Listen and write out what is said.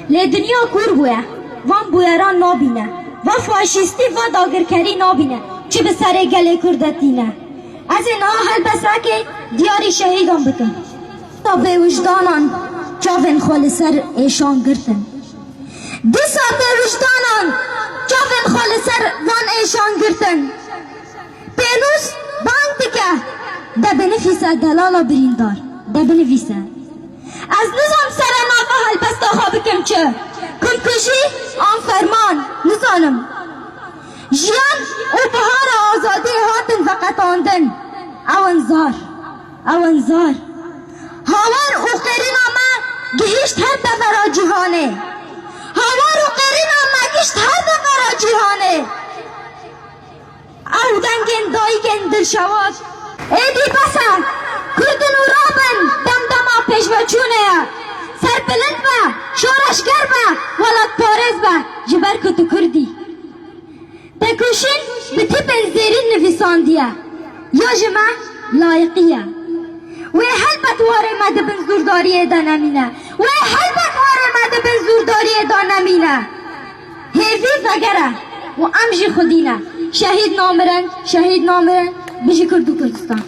لی دنیا کور بویا وان بویران نابینه و فاشیستی و داگرکری نابینه چه به سر گله کردتینه از این هل بسره که دیاری شهیدان بکن تا به وجدانان چاوین خال سر ایشان گرتن دیسا به وجدانان چاوین خال سر وان ایشان گرتن پینوس بانتی که ده بنفیسه دلالا بریندار ده بنفیسه از نظام سر نافه هل بسته خواه بکم چه کشی آن فرمان نزانم جیان او بهار آزادی هاتن و قطاندن او انزار هاوار او قرین آمه گهشت هر دفرا جهانه هاوار او قرین آمه گهشت هر دفرا جهانه او دنگین دایگین دل شواد ایدی بسا کردن و رابن دمدما پیش و چونه سرپلند با شورشگر با ولد پارز با جبر کتو کردی تکوشین به تیپن زیرین نفیساندیه یا جمع لایقیه وی حلبت واره مده بن زورداری دانمینه وی حلبت واره مده بن زورداری دانمینه هیوی وگره و امجی خودینه شهید نامرن بجی کردو کردستان